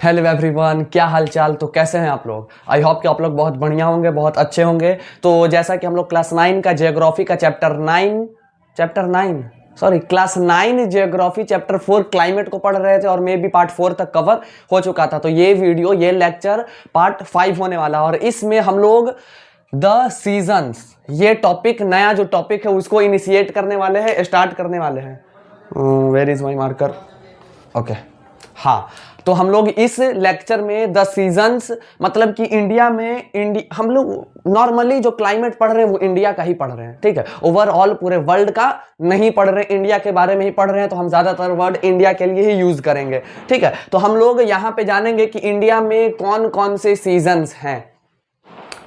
Hello everyone, क्या हाल चाल। तो कैसे हैं आप लोग। आई होप कि आप लोग बहुत बढ़िया होंगे, बहुत अच्छे होंगे। तो जैसा कि हम लोग क्लास 9 का जियोग्राफी का क्लास 9 जियोग्राफी चैप्टर 4 क्लाइमेट को पढ़ रहे थे और मे भी पार्ट 4 तक कवर हो चुका था। तो ये वीडियो, ये लेक्चर पार्ट 5 होने वाला है और इसमें हम लोग द सीजन्स, ये टॉपिक, नया जो टॉपिक है उसको इनिशिएट करने वाले हैं, स्टार्ट करने वाले हैं। Where is my marker. Okay, हाँ। तो हम लोग इस लेक्चर में द सीजन्स, मतलब कि इंडिया में हम लोग नॉर्मली जो क्लाइमेट पढ़ रहे हैं वो इंडिया का ही पढ़ रहे हैं, ठीक है। ओवरऑल पूरे वर्ल्ड का नहीं पढ़ रहे, इंडिया के बारे में ही पढ़ रहे हैं। तो हम ज्यादातर वर्ड इंडिया के लिए ही यूज करेंगे, ठीक है। तो हम लोग यहाँ पे जानेंगे कि इंडिया में कौन कौन से सीजन्स हैं,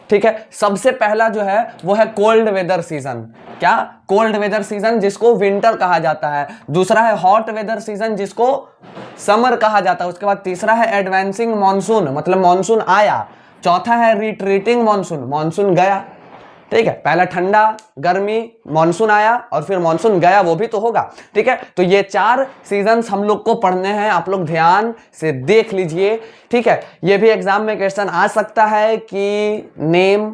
ठीक है। सबसे पहला जो है वो है कोल्ड वेदर सीजन। क्या? कोल्ड वेदर सीजन, जिसको विंटर कहा जाता है। दूसरा है हॉट वेदर सीजन, जिसको समर कहा जाता है। उसके बाद तीसरा है एडवांसिंग मॉनसून, मतलब मॉनसून आया। चौथा है रिट्रीटिंग मॉनसून, मॉनसून गया, ठीक है। पहला ठंडा, गर्मी, मॉनसून आया और फिर मॉनसून गया, वो भी तो होगा, ठीक है। तो ये 4 सीजन्स हम लोग को पढ़ने हैं, आप लोग ध्यान से देख लीजिए, ठीक है। ये भी एग्जाम में क्वेश्चन आ सकता है कि नेम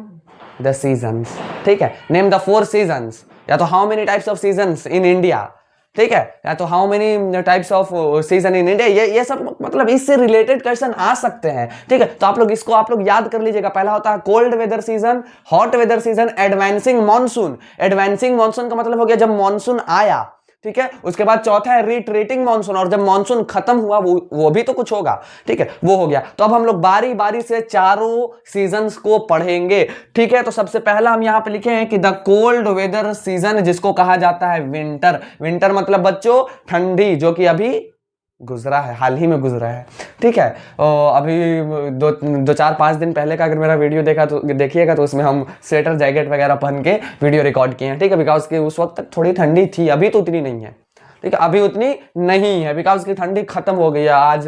द सीजन्स, ठीक है। नेम द 4 सीजन्स, या तो how many types of seasons in India, ठीक है, या तो how many types off season in India. ये सब मतलब इससे रिलेटेड क्वेश्चन आ सकते हैं, ठीक है। तो आप लोग इसको याद कर लीजिएगा। पहला होता है cold weather season, hot weather season, advancing monsoon. Advancing monsoon का मतलब हो गया जब मॉनसून आया, ठीक है। उसके बाद चौथा है रिट्रीटिंग मॉनसून, और जब मॉनसून खत्म हुआ वो भी तो कुछ होगा, ठीक है, वो हो गया। तो अब हम लोग बारी बारी से चारों सीजन्स को पढ़ेंगे, ठीक है। तो सबसे पहला हम यहां पे लिखे हैं कि द कोल्ड वेदर सीजन, जिसको कहा जाता है विंटर। विंटर मतलब बच्चों ठंडी, जो कि अभी गुजरा है, हाल ही में गुजरा है, ठीक है। अभी 2-4-5 दिन पहले का अगर मेरा वीडियो देखिएगा तो उसमें हम स्वेटर जैकेट वगैरह पहन के वीडियो रिकॉर्ड किए हैं, ठीक है। बिकॉज कि उस वक्त तक थोड़ी ठंडी थी, अभी तो उतनी नहीं है, ठीक है। अभी उतनी नहीं है बिकॉज की ठंडी खत्म हो गई है। आज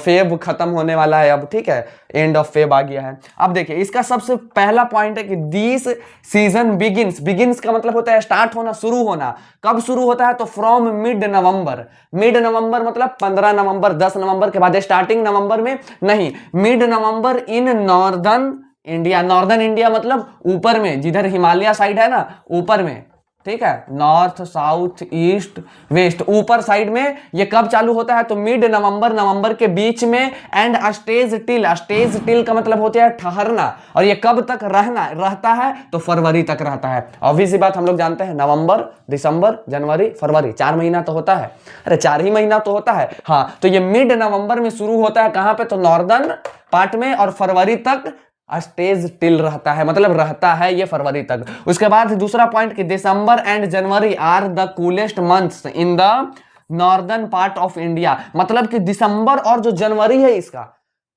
फेब खत्म होने वाला है अब, ठीक है, एंड ऑफ फेब आ गया है। अब देखिए, इसका सबसे पहला पॉइंट है कि दिस सीजन बिगिंस। बिगिंस का मतलब होता है स्टार्ट होना, शुरू होना। कब शुरू होता है? तो फ्रॉम मिड नवंबर। मिड नवंबर मतलब 15 नवंबर, 10 नवंबर के बाद, स्टार्टिंग नवंबर में नहीं, mid November in northern India. Northern India मतलब ऊपर में, जिधर हिमालय साइड है ना, ऊपर में, ठीक है। नॉर्थ, साउथ, ईस्ट, वेस्ट, ऊपर साइड में ये कब चालू होता है? तो मिड नवंबर, नवंबर के बीच में। And stage till, stage till का मतलब होता है ठहरना, और ये कब तक रहता है? तो फरवरी तक रहता है। ऑब्वियस बात, हम लोग जानते हैं नवंबर, दिसंबर, जनवरी, फरवरी, 4 महीना तो होता है। अरे 4 ही महीना तो होता है, हाँ। तो ये मिड नवंबर में शुरू होता है, कहां पे? तो नॉर्दर्न पार्ट में, और फरवरी तक स्टेज टिल रहता है, मतलब रहता है ये फरवरी तक। उसके बाद दूसरा पॉइंट कि December and January are the coolest months in the northern part of India. मतलब कि दिसंबर और जो जनवरी है इसका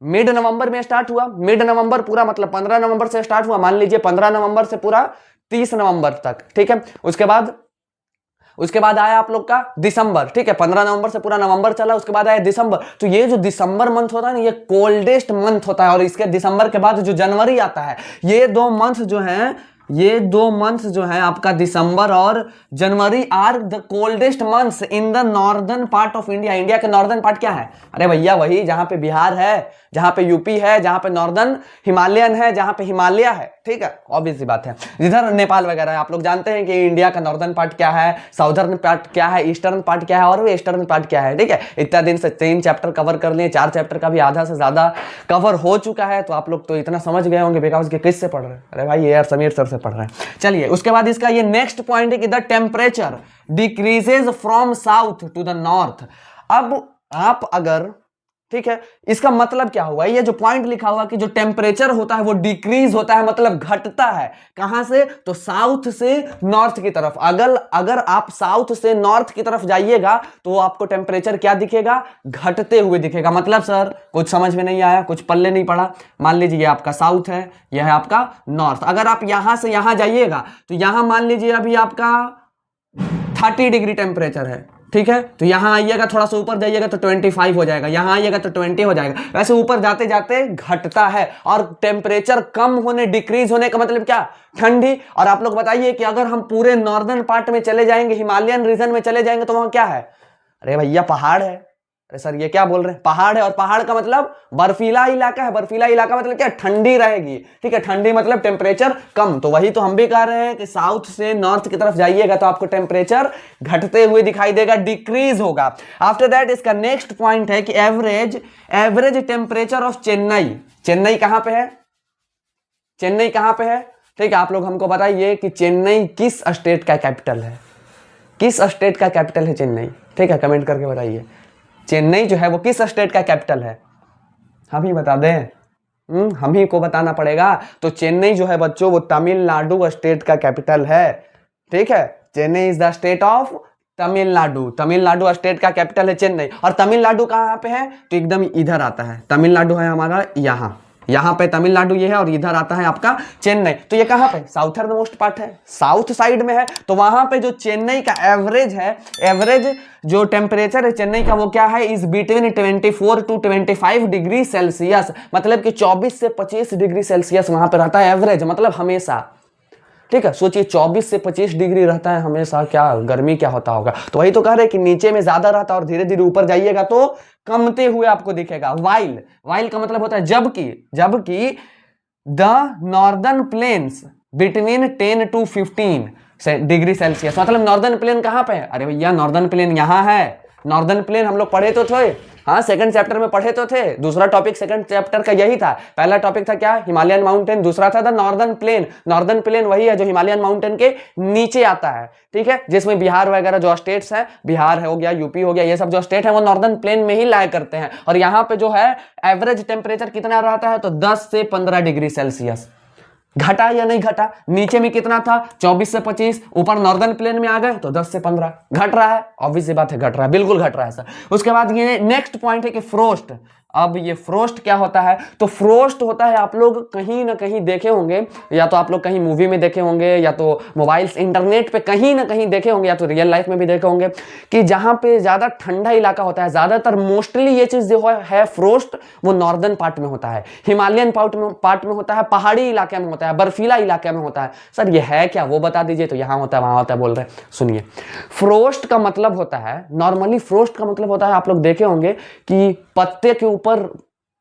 मिड नवंबर में स्टार्ट हुआ। मिड नवंबर पूरा मतलब 15 नवंबर से स्टार्ट हुआ, मान लीजिए 15 नवंबर से पूरा 30 नवंबर तक, ठीक है। उसके बाद आया आप लोग का दिसंबर, ठीक है। 15 नवंबर से पूरा नवंबर चला, उसके बाद आया दिसंबर। तो ये जो दिसंबर मंथ होता है ना, ये कोल्डेस्ट मंथ होता है। और इसके दिसंबर के बाद जो जनवरी आता है, ये 2 मंथ जो है आपका दिसंबर और January are the coldest months in the northern part of India. India के नॉर्दर्न पार्ट क्या है? अरे भैया वही जहां पे बिहार है, जहां पे यूपी है, जहां पे नॉर्दर्न हिमालयन है, जहां पे हिमालय है, ठीक है। ऑब्वियस सी बात है, जिधर नेपाल वगैरह है। आप लोग जानते हैं कि इंडिया का नॉर्दर्न पार्ट क्या है, साउदर्न पार्ट क्या है, ईस्टर्न पार्ट क्या है और वेस्टर्न पार्ट क्या है, ठीक है। इतना दिन से 3 चैप्टर कवर कर लिए, 4 चैप्टर का भी आधा से ज्यादा कवर हो चुका है। तो आप लोग तो इतना समझ गए होंगे, बिकॉज के किससे पढ़ रहे हैं? अरे भाई ये यार समीर सर से पढ़ रहे हैं। चलिए, उसके बाद इसका ये नेक्स्ट पॉइंट है कि the temperature decreases from south to the north. अब आप अगर, ठीक है, इसका मतलब क्या हुआ? ये जो पॉइंट लिखा हुआ कि जो टेम्परेचर होता है वो डिक्रीज होता है, मतलब घटता है। कहां से? तो साउथ से नॉर्थ की तरफ। अगर आप साउथ से नॉर्थ की तरफ जाइएगा तो आपको टेम्परेचर क्या दिखेगा? घटते हुए दिखेगा। मतलब सर कुछ समझ में नहीं आया, कुछ पल्ले नहीं पड़ा। मान लीजिए ये आपका साउथ है, यह है आपका नॉर्थ। अगर आप यहां से यहां जाइएगा तो यहां मान लीजिए अभी आपका 30 डिग्री टेम्परेचर है, ठीक है। तो यहां आइएगा, थोड़ा सा ऊपर जाइएगा तो 25 हो जाएगा, यहां आइएगा तो 20 हो जाएगा। वैसे ऊपर जाते जाते घटता है। और टेम्परेचर कम होने, डिक्रीज होने का मतलब क्या? ठंडी। और आप लोग बताइए कि अगर हम पूरे नॉर्दर्न पार्ट में चले जाएंगे, हिमालयन रीजन में चले जाएंगे, तो वहां क्या है? अरे भैया पहाड़ है, अरे सर ये क्या बोल रहे हैं, पहाड़ है और पहाड़ का मतलब बर्फीला इलाका है, बर्फीला इलाका मतलब क्या, ठंडी रहेगी, ठीक है, ठंडी मतलब टेम्परेचर कम, तो वही तो हम भी कह रहे हैं कि साउथ से नॉर्थ की तरफ जाइएगा तो आपको टेम्परेचर घटते हुए दिखाई देगा, डिक्रीज होगा। आफ्टर दैट इसका नेक्स्ट पॉइंट है कि average temperature of Chennai, Chennai कहां पे है, चेन्नई कहां पे है, ठीक है, आप लोग हमको बताइए कि चेन्नई किस स्टेट का कैपिटल है, किस स्टेट का कैपिटल है चेन्नई, ठीक है, कमेंट करके बताइए चेन्नई जो है वो किस स्टेट का कैपिटल है, हम ही बता दें, हम ही को बताना पड़ेगा। तो चेन्नई जो है बच्चों वो तमिलनाडु स्टेट का कैपिटल है, ठीक है, Chennai is the state of Tamil Nadu, Tamil Nadu state का कैपिटल है चेन्नई। और तमिलनाडु कहाँ पे है, तो एकदम इधर आता है, तमिलनाडु है हमारा यहाँ, यहाँ पे तमिलनाडु ये है और इधर आता है आपका चेन्नई। तो ये कहाँ पे, साउथर्न मोस्ट पार्ट है, साउथ साइड में है, तो वहां पे जो चेन्नई का एवरेज है, एवरेज जो टेम्परेचर है चेन्नई का वो क्या है, is between 24 to 25 degree Celsius, मतलब कि 24 से 25 डिग्री सेल्सियस वहां पे रहता है एवरेज, मतलब हमेशा, ठीक है। सोचिए 24 से 25 डिग्री रहता है हमेशा, क्या गर्मी क्या होता होगा। तो वही तो कह रहे हैं कि नीचे में ज्यादा रहता है और धीरे धीरे ऊपर जाइएगा तो कमते हुए आपको दिखेगा। वाइल, वाइल का मतलब होता है जबकि, जबकि the northern plains between 10 to 15 degree Celsius, मतलब नॉर्दर्न प्लेन कहां पे है, अरे भैया नॉर्दर्न प्लेन यहां है, नॉर्दर्न प्लेन हम लोग पढ़े तो थे, हाँ सेकंड चैप्टर में पढ़े तो थे, दूसरा टॉपिक सेकंड चैप्टर का यही था। पहला टॉपिक था क्या, हिमालयन माउंटेन, दूसरा था the northern plain. Northern plain वही है जो हिमालयन माउंटेन के नीचे आता है, ठीक है, जिसमें बिहार वगैरह जो स्टेट्स है, बिहार हो गया, यूपी हो गया, ये सब जो स्टेट है वो नॉर्दर्न प्लेन में ही लाया करते हैं। और यहाँ पे जो है एवरेज टेम्परेचर कितना रहता है, तो 10 से 15 डिग्री सेल्सियस। घटा या नहीं घटा, नीचे में कितना था 24 से 25, ऊपर नॉर्दर्न प्लेन में आ गए तो 10 से 15, घट रहा है, ऑब्वियस सी बात है घट रहा है, बिल्कुल घट रहा है सर। उसके बाद ये नेक्स्ट पॉइंट है कि फ्रोस्ट। अब ये फ्रोस्ट क्या होता है, तो फ्रोस्ट होता है, आप लोग कहीं ना कहीं देखे होंगे, या तो आप लोग कहीं मूवी में देखे होंगे, या तो मोबाइल्स इंटरनेट पे कहीं ना कहीं देखे होंगे, या तो रियल लाइफ में भी देखे होंगे कि जहां पे ज्यादा ठंडा इलाका होता है, ज्यादातर मोस्टली ये चीज जो है फ्रोस्ट वो नॉर्दर्न पार्ट में होता है, हिमालयन पार्ट में होता है, पहाड़ी इलाके में होता है, बर्फीला इलाके में होता है। सर ये है क्या वो बता दीजिए, तो यहां होता है वहां होता है बोल रहे हैं। सुनिए, फ्रोस्ट का मतलब होता है, नॉर्मली फ्रोस्ट का मतलब होता है, आप लोग देखे होंगे कि पत्ते के ऊपर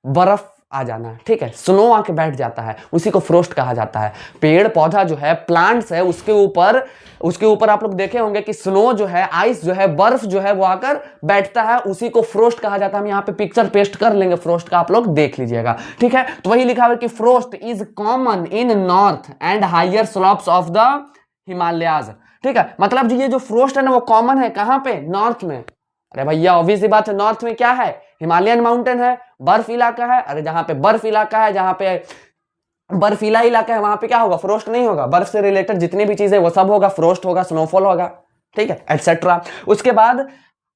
बर्फ आ जाना, ठीक है, स्नो आके बैठ जाता है, उसी को फ्रोस्ट कहा जाता है। पेड़ पौधा जो है, प्लांट्स है, उसके ऊपर आप लोग देखे होंगे कि स्नो जो है, आइस जो है, बर्फ जो है वो आकर बैठता है, उसी को फ्रोस्ट कहा जाता है। हम यहाँ पे पिक्चर पेस्ट कर लेंगे फ्रोस्ट का, आप लोग देख लीजिएगा, ठीक है। तो वही लिखा हुआ है कि frost is common in north and higher slopes of the Himalayas, ठीक है, मतलब ये जो फ्रोस्ट है ना वो कॉमन है कहां पे, नॉर्थ में। अरे भैया ऑब्वियस सी बात है, नॉर्थ में क्या है, हिमालयन माउंटेन है, बर्फ इलाका है। अरे जहां पे बर्फ इलाका है, जहां पे बर्फीला इलाका है, वहां पे क्या होगा, फ्रोस्ट नहीं होगा, बर्फ से रिलेटेड जितनी भी चीजें वो सब होगा, फ्रोस्ट होगा, स्नोफॉल होगा, ठीक है, एटसेट्रा। उसके बाद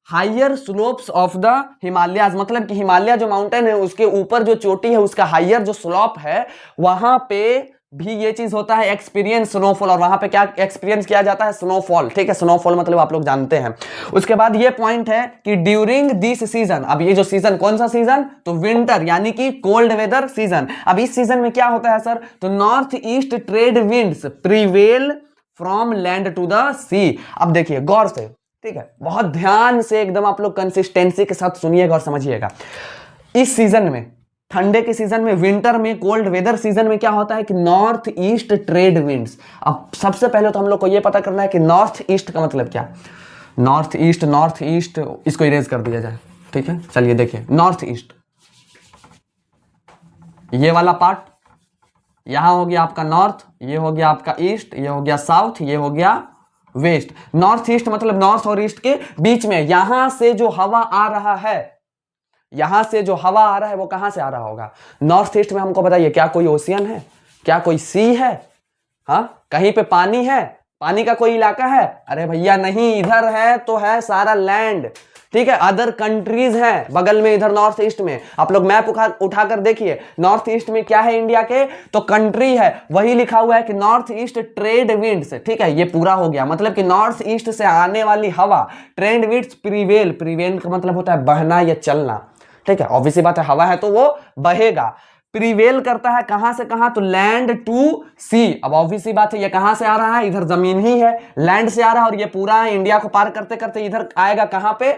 higher slopes of the Himalayas, मतलब कि हिमालय जो माउंटेन है उसके ऊपर जो चोटी है उसका हायर जो स्लोप है, वहां पे भी ये चीज होता है एक्सपीरियंस स्नोफॉल, और वहां पे क्या एक्सपीरियंस किया जाता है, स्नोफॉल, ठीक है, स्नोफॉल मतलब आप लोग जानते हैं। उसके बाद ये पॉइंट है कि ड्यूरिंग दिस सीजन, अब ये जो सीजन कौन सा सीजन, तो विंटर यानी कि कोल्ड वेदर सीजन। अब इस सीजन में क्या होता है सर, तो north east trade winds prevail from land to the sea. अब देखिए गौर से, ठीक है, बहुत ध्यान से एकदम आप लोग कंसिस्टेंसी के साथ सुनिएगा और समझिएगा। इस सीजन में, ठंडे के सीजन में, विंटर में, कोल्ड वेदर सीजन में क्या होता है कि नॉर्थ ईस्ट ट्रेड विंड्स। अब सबसे पहले तो हम लोग को यह पता करना है कि नॉर्थ ईस्ट का मतलब क्या, नॉर्थ ईस्ट इसको इरेज कर दिया जाए, ठीक है। चलिए देखिए, नॉर्थ ईस्ट ये वाला पार्ट, यहां हो गया आपका नॉर्थ, ये हो गया आपका ईस्ट, ये हो गया साउथ, ये हो गया वेस्ट। नॉर्थ ईस्ट मतलब नॉर्थ और ईस्ट के बीच में, यहां से जो हवा आ रहा है, यहां से जो हवा आ रहा है वो कहां से आ रहा होगा, नॉर्थ ईस्ट में। हमको बताइए क्या कोई ओशियन है, क्या कोई सी है, हाँ कहीं पे पानी है, पानी का कोई इलाका है, अरे भैया नहीं, इधर है तो है सारा लैंड, ठीक है, अदर कंट्रीज हैं बगल में इधर नॉर्थ ईस्ट में। आप लोग मैप उठाकर देखिए, नॉर्थ ईस्ट में क्या है इंडिया के, तो कंट्री है, वही लिखा हुआ है कि नॉर्थ ईस्ट ट्रेड विंड्स, ठीक है, ये पूरा हो गया, मतलब कि नॉर्थ ईस्ट से आने वाली हवा, ट्रेड विंड्स प्रीवेल, प्रीवेल का मतलब होता है बहना या चलना, ठीक है, ऑब्वियसली बात है, हवा है तो वो बहेगा, प्रीवेल करता है कहां से कहां, तो लैंड टू सी। अब ऑब्वियसली बात है ये कहां से आ रहा है, इधर जमीन ही है, लैंड से आ रहा है, और ये पूरा इंडिया को पार करते करते इधर आएगा कहां पे,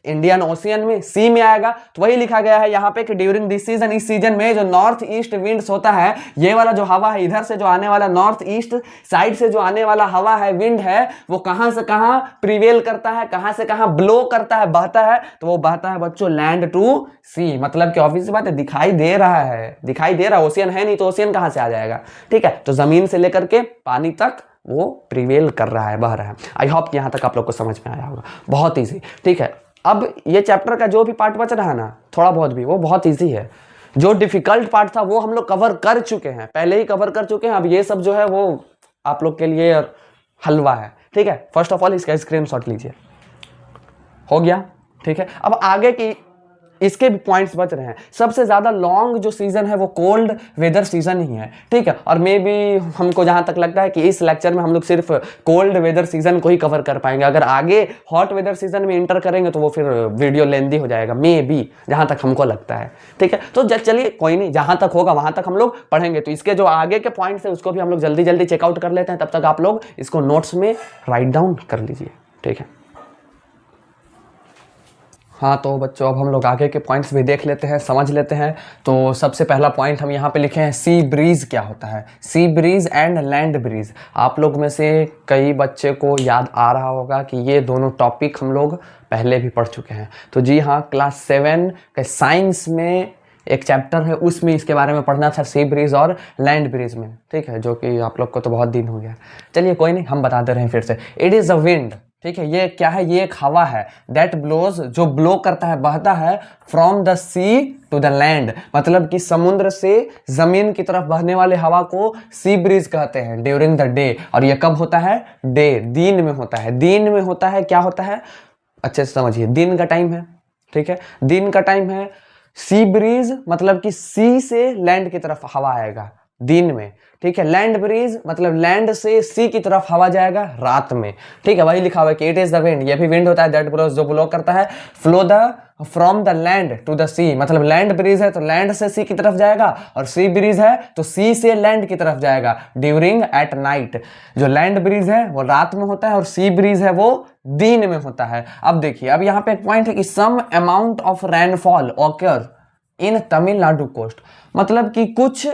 इंडियन ओशियन में, सी में आएगा। तो वही लिखा गया है यहाँ पे कि ड्यूरिंग दिस सीजन, इस सीजन में जो नॉर्थ ईस्ट विंड्स होता है, ये वाला जो हवा है इधर से जो आने वाला नॉर्थ ईस्ट साइड से जो आने वाला हवा है, विंड है, वो कहां से कहां प्रिवेल करता है, कहां से कहां ब्लो करता है, बहता है। तो वो बहता है बच्चों लैंड टू सी, मतलब कि ऑब्वियस बात है दिखाई दे रहा है, दिखाई दे रहा है, ओशियन है नहीं तो ओशियन कहां से आ जाएगा, ठीक है। तो जमीन से लेकर के पानी तक वो प्रिवेल कर रहा है, बह रहा है। आई होप कि यहां तक आप लोग को समझ में आया होगा, बहुत ईजी, ठीक है। अब ये चैप्टर का जो भी पार्ट बच रहा है ना, थोड़ा बहुत भी, वो बहुत ईजी है। जो डिफिकल्ट पार्ट था वो हम लोग कवर कर चुके हैं, पहले ही कवर कर चुके हैं। अब ये सब जो है वो आप लोग के लिए हलवा है, ठीक है। फर्स्ट ऑफ ऑल इसका स्क्रीनशॉट लीजिए, हो गया, ठीक है। अब आगे की इसके भी पॉइंट्स बच रहे हैं। सबसे ज्यादा लॉन्ग जो सीजन है वो कोल्ड वेदर सीजन ही है, ठीक है। और मे भी हमको जहां तक लगता है कि इस लेक्चर में हम लोग सिर्फ कोल्ड वेदर सीजन को ही कवर कर पाएंगे। अगर आगे हॉट वेदर सीजन में इंटर करेंगे तो वो फिर वीडियो लेंदी हो जाएगा, मे बी, जहां तक हमको लगता है, ठीक है। तो चलिए कोई नहीं, जहां तक होगा वहां तक हम लोग पढ़ेंगे। तो इसके जो आगे के पॉइंट्स है उसको भी हम लोग जल्दी जल्दी चेकआउट कर लेते हैं। तब तक आप लोग इसको नोट्स में राइट डाउन कर लीजिए, ठीक है। हाँ तो बच्चों अब हम लोग आगे के पॉइंट्स भी देख लेते हैं, समझ लेते हैं। तो सबसे पहला पॉइंट हम यहाँ पे लिखे हैं, सी ब्रीज क्या होता है। Sea breeze and land breeze, आप लोग में से कई बच्चे को याद आ रहा होगा कि ये दोनों टॉपिक हम लोग पहले भी पढ़ चुके हैं। तो जी हाँ, क्लास 7 के साइंस में एक चैप्टर है, उसमें इसके बारे में पढ़ना था, सी ब्रीज और लैंड ब्रीज में, ठीक है, जो कि आप लोग को तो बहुत दिन हो गया। चलिए कोई नहीं, हम बता दे रहे हैं फिर से। इट इज़ अ विंड, ठीक है, ये क्या है, ये एक हवा है, दैट ब्लोज, जो ब्लो करता है, बहता है, from the sea to the land, मतलब कि समुद्र से जमीन की तरफ बहने वाले हवा को सी ब्रीज कहते हैं, ड्यूरिंग द डे। और ये कब होता है, डे, दिन में होता है। दिन में होता है, क्या होता है, अच्छे से समझिए, दिन का टाइम है, ठीक है, दिन का टाइम है। सी ब्रीज मतलब कि सी से लैंड की तरफ हवा आएगा दिन में, ठीक है। लैंड ब्रीज मतलब लैंड से सी की तरफ हवा जाएगा रात में, ठीक है। वही लिखा हुआ है कि इट इज द विंड, ये भी विंड होता है, दैट ब्लोज, जो ब्लो करता है, flow the from the land to the sea, मतलब लैंड ब्रीज है तो लैंड से सी की तरफ जाएगा, और सी ब्रीज है तो सी से लैंड की तरफ जाएगा, ड्यूरिंग एट नाइट। जो लैंड ब्रीज है वो रात में होता है और सी ब्रीज है वो दिन में होता है। अब देखिए, अब यहाँ पे एक पॉइंट है कि some amount of rainfall occur in Tamil Nadu coast, मतलब कि कुछ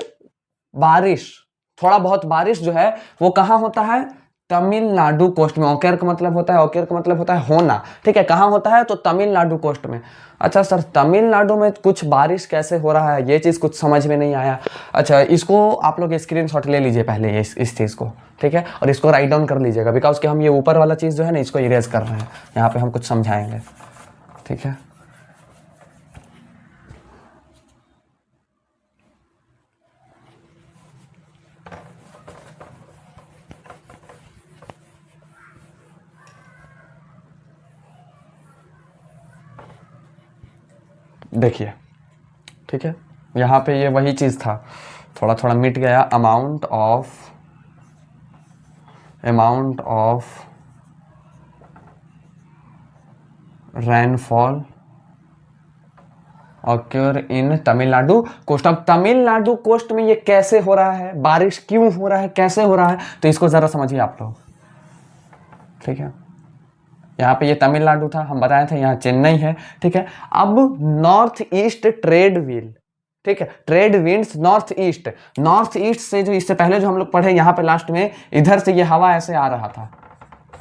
बारिश, थोड़ा बहुत बारिश जो है वो कहाँ होता है, तमिलनाडु कोस्ट में। ओकेर का मतलब होता है, ओकेर का मतलब होता है होना, ठीक है। कहाँ होता है, तो तमिलनाडु कोस्ट में। अच्छा सर, तमिलनाडु में कुछ बारिश कैसे हो रहा है, ये चीज़ कुछ समझ में नहीं आया। अच्छा, इसको आप लोग स्क्रीनशॉट ले लीजिए पहले, इस चीज़ को, ठीक है, और इसको राइट डाउन कर लीजिएगा, बिकॉज कि हम ये ऊपर वाला चीज़ जो है ना, इसको इरेज कर रहे हैं, यहाँ पे हम कुछ समझाएंगे, ठीक है। देखिए, ठीक है, यहाँ पे ये वही चीज़ था, थोड़ा थोड़ा मिट गया। Amount of rainfall occur in Tamil Nadu coast. अब तमिलनाडु कोस्ट में ये कैसे हो रहा है, बारिश क्यों हो रहा है, कैसे हो रहा है, तो इसको ज़रा समझिए आप लोग, ठीक है। यहाँ पे ये तमिलनाडु था, हम बताए थे, यहाँ चेन्नई है, ठीक है। अब नॉर्थ ईस्ट ट्रेड व्हील, ठीक है, ट्रेड विंड्स नॉर्थ ईस्ट से, जो इससे पहले जो हम लोग पढ़े यहाँ पे लास्ट में, इधर से ये हवा ऐसे आ रहा था,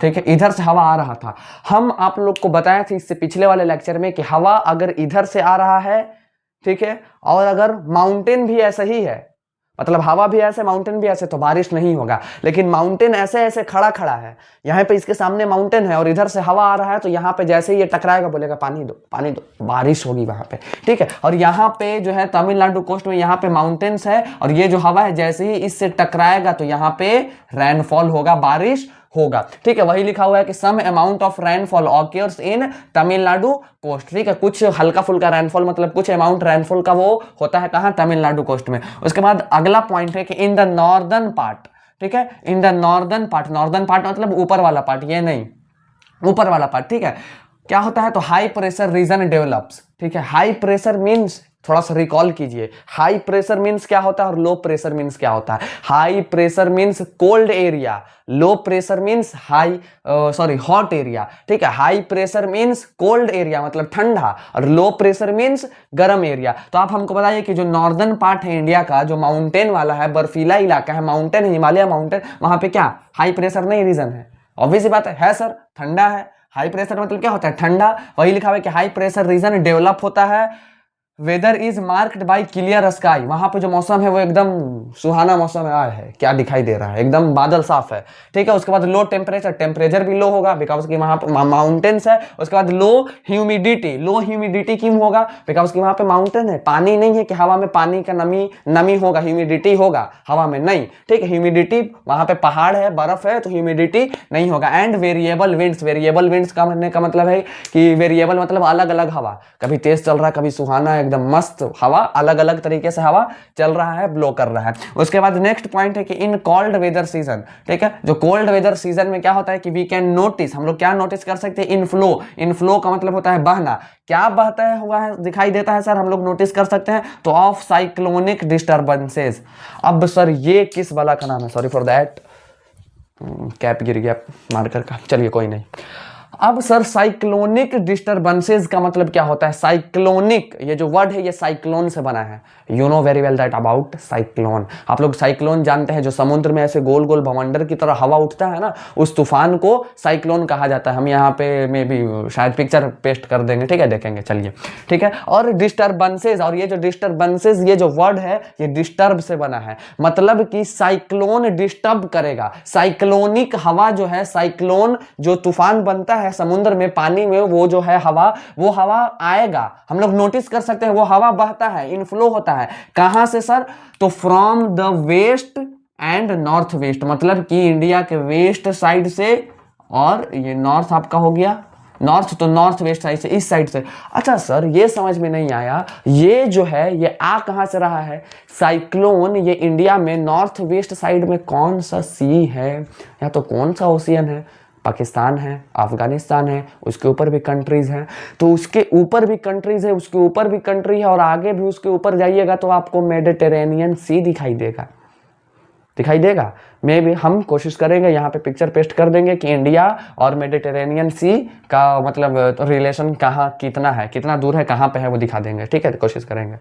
ठीक है, इधर से हवा आ रहा था। हम आप लोग को बताए थे इससे पिछले वाले लेक्चर में कि हवा अगर इधर से आ रहा है, ठीक है, और अगर माउंटेन भी ऐसा ही है, मतलब हवा भी ऐसे माउंटेन भी ऐसे, तो बारिश नहीं होगा। लेकिन माउंटेन ऐसे ऐसे खड़ा खड़ा है, यहाँ पे इसके सामने माउंटेन है और इधर से हवा आ रहा है, तो यहाँ पे जैसे ही ये टकराएगा बोलेगा पानी दो पानी दो, बारिश होगी वहां पे, ठीक है। और यहाँ पे जो है तमिलनाडु कोस्ट में, यहाँ पे माउंटेन्स है और ये जो हवा है जैसे ही इससे टकराएगा तो यहाँ पे रेनफॉल होगा, बारिश होगा, ठीक है। वही लिखा हुआ है कि some amount of rainfall occurs in Tamil Nadu coast, ठीक है, कुछ हल्का फुल्का रेनफॉल, मतलब कुछ अमाउंट रेनफॉल का वो होता है कहाँ, तमिलनाडु कोस्ट में। उसके बाद अगला पॉइंट है कि इन द नॉर्दर्न पार्ट, ठीक है, इन द नॉर्दर्न पार्ट मतलब ऊपर वाला पार्ट, ये नहीं, ऊपर वाला पार्ट, ठीक है, क्या होता है, तो हाई प्रेशर रीजन डेवलप्स, ठीक है। हाई प्रेशर मीन्स थोड़ा सा रिकॉल कीजिए, हाई प्रेशर मीन्स क्या होता है और लो प्रेशर मीन्स क्या होता है। High pressure means cold area, low pressure means hot area, ठीक है। High pressure means cold area मतलब ठंडा, और लो प्रेशर मीन्स गर्म एरिया। तो आप हमको बताइए कि जो नॉर्दर्न पार्ट है इंडिया का, जो माउंटेन वाला है, बर्फीला इलाका है, माउंटेन है, हिमालय माउंटेन, वहां पे क्या हाई प्रेशर नहीं रीजन है? ऑब्वियस बात है सर, ठंडा है। हाई प्रेशर मतलब क्या होता है? ठंडा। वही लिखा हुआ है कि हाई प्रेशर रीजन डेवलप होता है, weather is marked by clear sky, वहां पे जो मौसम है वो एकदम सुहाना मौसम है, क्या दिखाई दे रहा है, एकदम बादल साफ है, ठीक है। उसके बाद लो टेम्परेचर, टेम्परेचर भी लो होगा बिकॉज कि वहां पर माउंटेन्स है। उसके बाद लो ह्यूमिडिटी, लो ह्यूमिडिटी क्यों होगा? बिकॉज कि वहां पे माउंटेन है, पानी नहीं है कि हवा में पानी का नमी होगा, ह्यूमिडिटी होगा हवा में नहीं, ठीक है। ह्यूमिडिटी वहां पे पहाड़ है, बर्फ है, तो ह्यूमिडिटी नहीं होगा। And variable winds, variable winds का कहने का मतलब है कि वेरिएबल मतलब अलग अलग हवा, कभी तेज चल रहा है, कभी सुहाना, एकदम मस्त हवा, अलग अलग तरीके से हवा चल रहा है, ब्लो कर रहा है। उसके बाद नेक्स्ट पॉइंट है कि इन कोल्ड वेदर सीजन, ठीक है, जो कोल्ड वेदर सीजन में क्या होता है कि वी कैन नोटिस, हम लोग क्या नोटिस कर सकते हैं? इनफ्लो। इनफ्लो का मतलब होता है बहना। क्या बहता है हुआ है दिखाई देता है सर, हम लोग नोटिस कर सकते हैं तो ऑफ साइक्लोनिक डिस्टर्बेंसेस। अब सर ये किस वाला का नाम है? सॉरी फॉर दैट, कैप गिर गया मार्कर का, चलिए कोई नहीं। अब सर साइक्लोनिक डिस्टर्बेंसेस का मतलब क्या होता है? साइक्लोनिक, ये जो वर्ड है ये साइक्लोन से बना है। You know very well that about cyclone. आप लोग साइक्लोन जानते हैं, जो समुद्र में ऐसे गोल गोल भवंडर की तरह हवा उठता है ना, उस तूफान को साइक्लोन कहा जाता है। हम यहाँ पे में भी शायद पिक्चर पेस्ट कर देंगे, ठीक है, देखेंगे, चलिए, ठीक है। और डिस्टर्बेंसेस, और ये जो डिस्टर्बेंसेस, ये जो वर्ड है ये डिस्टर्ब से बना है, मतलब कि साइक्लोन डिस्टर्ब करेगा। साइक्लोनिक हवा जो है, साइक्लोन जो तूफान बनता है समुद्र में, पानी में, वो जो है हवा, वो हवा आएगा, हम लोग नोटिस कर सकते हैं, वो हवा बहता है, इनफ्लो होता है। कहां से सर? तो from the west and north west, मतलब कि इंडिया के वेस्ट साइड से, और ये नॉर्थ आपका हो गया, नॉर्थ तो नॉर्थ वेस्ट साइड से, इस साइड से। अच्छा सर ये समझ में नहीं आया, ये जो है ये आ कहां से रहा है? साइक्लोन ये इंडिया में नॉर्थ वेस्ट साइड में कौन सा सी है, या तो कौन सा ओशियन है? पाकिस्तान है, अफगानिस्तान है, उसके ऊपर भी कंट्रीज हैं, तो उसके ऊपर भी कंट्रीज है, उसके ऊपर भी कंट्री है, और आगे भी उसके ऊपर जाइएगा तो आपको मेडिटेरेनियन सी दिखाई देगा, दिखाई देगा। मे भी हम कोशिश करेंगे, यहाँ पे पिक्चर पेस्ट कर देंगे कि इंडिया और मेडिटेरेनियन सी का मतलब रिलेशन कहाँ कितना है, कितना दूर है, कहाँ पे है, वो दिखा देंगे, ठीक है, कोशिश करेंगे,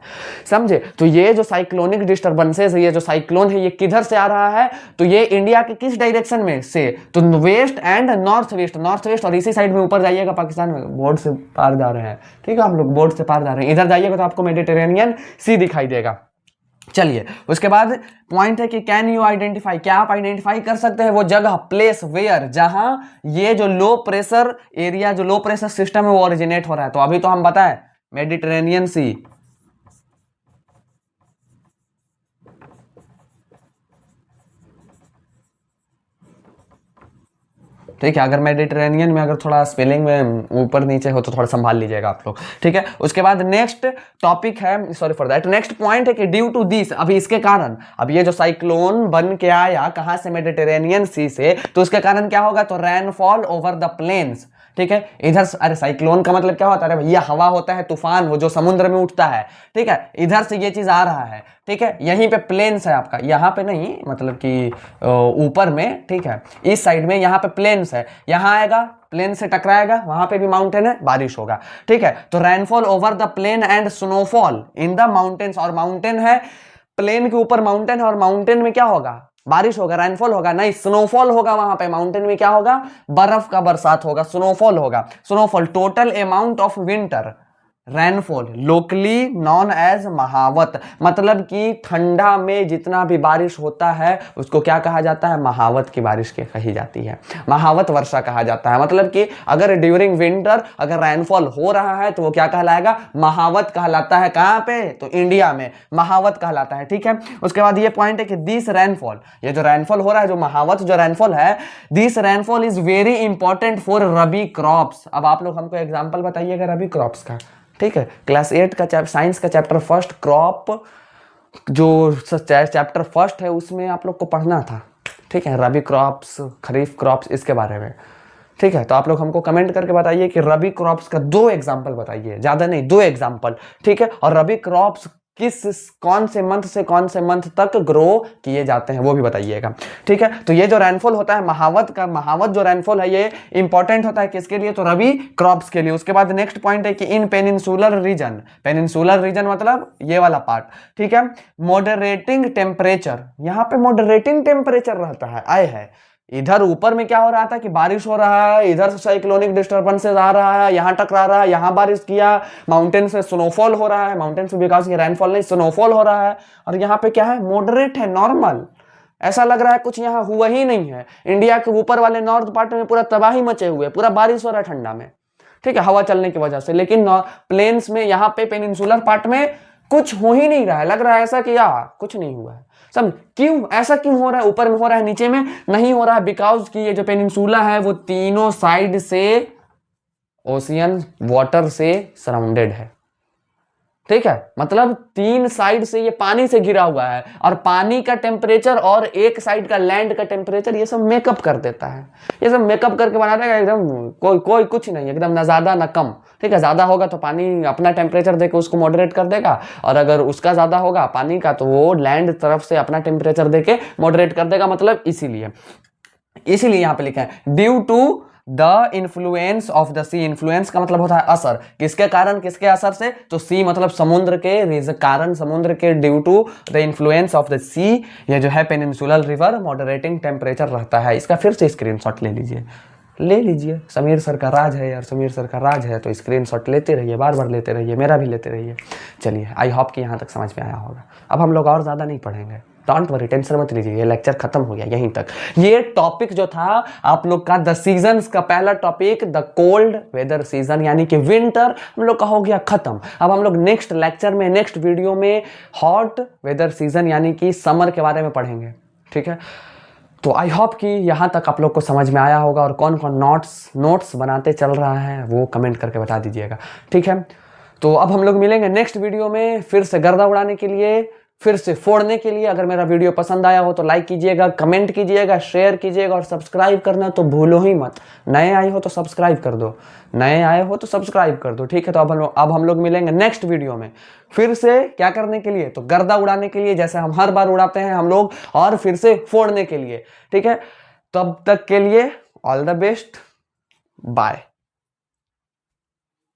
समझे। तो ये जो साइक्लोनिक डिस्टर्बेंसेस है, ये जो साइक्लोन है, ये किधर से आ रहा है? तो ये इंडिया के किस डायरेक्शन में से? तो west and north west, north west, और इसी साइड में ऊपर जाइएगा पाकिस्तान में, बोर्ड से पार जा रहे हैं, ठीक है, हम लोग बोर्ड से पार जा रहे हैं, इधर जाइएगा तो आपको मेडिटेरेनियन सी दिखाई देगा। चलिए उसके बाद पॉइंट है कि कैन यू आइडेंटिफाई, क्या आप आइडेंटिफाई कर सकते हैं वो जगह, प्लेस, वेयर, जहां ये जो लो प्रेशर एरिया, जो लो प्रेशर सिस्टम है वो ओरिजिनेट हो रहा है? तो अभी तो हम बताएं मेडिटेरेनियन सी, ठीक है। अगर मेडिटेरेनियन में अगर थोड़ा स्पेलिंग में ऊपर नीचे हो तो थोड़ा संभाल लीजिएगा आप लोग, ठीक है। उसके बाद नेक्स्ट टॉपिक है, sorry for that, next point है कि ड्यू टू दिस, अभी इसके कारण, अब ये जो साइक्लोन बन के आया कहां से? मेडिटेरेनियन सी से, तो उसके कारण क्या होगा? तो रेनफॉल ओवर द प्लेन्स, ठीक है। इधर, अरे साइक्लोन का मतलब क्या होता है? अरे भैया हवा होता है, तूफान, वो जो समुद्र में उठता है, ठीक है, इधर से ये चीज आ रहा है, ठीक है। यहीं पे प्लेन्स है आपका, यहाँ पे नहीं, मतलब कि ऊपर में, ठीक है, इस साइड में यहाँ पे प्लेन्स है, यहाँ आएगा प्लेन से टकराएगा, वहां पे भी माउंटेन है, बारिश होगा, ठीक है। तो rainfall over the plain and snowfall in the mountains, और माउंटेन है, प्लेन के ऊपर माउंटेन है, और माउंटेन में क्या होगा? बारिश होगा, रेनफॉल होगा नहीं, स्नोफॉल होगा। वहां पे माउंटेन में क्या होगा? बर्फ का बरसात होगा, स्नोफॉल होगा। Snowfall, total amount of winter rainfall locally known as mahawat, मतलब कि ठंडा में जितना भी बारिश होता है उसको क्या कहा जाता है? महावत की बारिश के कही जाती है, महावत वर्षा कहा जाता है। मतलब कि अगर ड्यूरिंग विंटर अगर रेनफॉल हो रहा है तो वो क्या कहलाएगा? महावत कहलाता है। कहां पे? तो इंडिया में महावत कहलाता है, ठीक है। उसके बाद ये पॉइंट है कि दिस रेनफॉल, ये जो रेनफॉल हो रहा है, जो महावत जो रेनफॉल है, this rainfall is very important for rabi crops. अब आप लोग हमको एग्जाम्पल बताइएगा रबी क्रॉप्स का, ठीक है। क्लास 8 का साइंस का चैप्टर फर्स्ट क्रॉप, जो चैप्टर फर्स्ट है उसमें आप लोग को पढ़ना था, ठीक है, रबी क्रॉप्स, खरीफ क्रॉप्स, इसके बारे में, ठीक है, तो आप लोग हमको कमेंट करके बताइए कि रबी क्रॉप्स का 2 एग्जाम्पल बताइए, ज्यादा नहीं 2 एग्जाम्पल, ठीक है। और रबी क्रॉप्स कौन से मंथ से कौन से मंथ तक ग्रो किए जाते हैं वो भी बताइएगा, ठीक है। तो ये जो रेनफॉल होता है महावत जो रेनफॉल है ये इंपॉर्टेंट होता है किसके लिए, तो रबी क्रॉप्स के लिए। उसके बाद नेक्स्ट पॉइंट है कि इन पेनिनसुलर रीजन मतलब ये वाला पार्ट, ठीक है। मॉडरेटिंग टेम्परेचर, यहाँ पे मॉडरेटिंग टेम्परेचर रहता है, आए है इधर ऊपर में क्या हो रहा था कि बारिश हो रहा है, इधर से साइक्लोनिक डिस्टर्बेंसेस आ रहा है, यहां टकरा रहा है, यहां बारिश किया, माउंटेन से स्नोफॉल हो रहा है, माउंटेन से बिकॉज ये रेनफॉल नहीं स्नोफॉल हो रहा है, और यहाँ पे क्या है मॉडरेट है, नॉर्मल, ऐसा लग रहा है कुछ यहाँ हुआ ही नहीं है। इंडिया के ऊपर वाले नॉर्थ पार्ट में पूरा तबाही मचे हुए, पूरा बारिश हो रहा है ठंडा में, ठीक है, हवा चलने की वजह से। लेकिन प्लेन्स में यहाँ पे पेनिनसुलर पार्ट में कुछ हो ही नहीं रहा है, लग रहा है ऐसा कि कुछ नहीं हुआ है। सब क्यों ऐसा क्यों हो रहा है, ऊपर में हो रहा है नीचे में नहीं हो रहा है, बिकॉज कि ये जो पेनिनसुला है वो तीनों साइड से ओशियन वाटर से सराउंडेड है, ठीक है। मतलब 3 साइड से ये पानी से घिरा हुआ है, और पानी का टेम्परेचर और एक साइड का लैंड का टेम्परेचर ये सब मेकअप कर देता है, ये सब मेकअप करके बना देगा एकदम, कोई कुछ नहीं, एकदम ना ज्यादा ना कम, ठीक है। ज्यादा होगा तो पानी अपना टेम्परेचर देके उसको मॉडरेट कर देगा, और अगर उसका ज्यादा होगा पानी का तो वो लैंड तरफ से अपना टेम्परेचर देके मॉडरेट कर देगा। मतलब इसीलिए यहाँ पे लिखा है due to the influence of the sea. Influence का मतलब होता है असर, किसके कारण, किसके असर से, तो सी मतलब समुद्र के कारण, समुद्र के due to the influence of the sea ये जो है पेनिनसुलर रिवर मॉडरेटिंग टेम्परेचर रहता है। इसका फिर से स्क्रीनशॉट ले लीजिए, समीर सर का राज है यार, समीर सर का राज है, तो स्क्रीनशॉट लेते रहिए, बार बार लेते रहिए, मेरा भी लेते रहिए। चलिए, आई होप कि यहाँ तक समझ में आया होगा। अब हम लोग और ज़्यादा नहीं पढ़ेंगे, डोंट वरी, टेंशन मत लीजिए, ये लेक्चर खत्म हो गया यहीं तक। ये टॉपिक जो था आप लोग का द सीजन्स का पहला topic, the cold weather season यानी कि विंटर, हम लोग का हो गया खत्म। अब हम लोग नेक्स्ट लेक्चर में, नेक्स्ट वीडियो में हॉट वेदर सीजन यानी कि समर के बारे में पढ़ेंगे, ठीक है। तो आई होप कि यहाँ तक आप लोग को समझ में आया होगा, और कौन कौन नोट्स बनाते चल रहा है वो कमेंट करके बता दीजिएगा, ठीक है। तो अब हम लोग मिलेंगे नेक्स्ट वीडियो में, फिर से गर्दा उड़ाने के लिए, फिर से फोड़ने के लिए। अगर मेरा वीडियो पसंद आया हो तो लाइक कीजिएगा, कमेंट कीजिएगा, शेयर कीजिएगा, और सब्सक्राइब करना तो भूलो ही मत। नए आए हो तो सब्सक्राइब कर दो, ठीक है। तो अब हम लोग मिलेंगे नेक्स्ट वीडियो में, फिर से क्या करने के लिए, तो गर्दा उड़ाने के लिए, जैसे हम हर बार उड़ाते हैं हम लोग, और फिर से फोड़ने के लिए, ठीक है। तब तक के लिए ऑल द बेस्ट, बाय।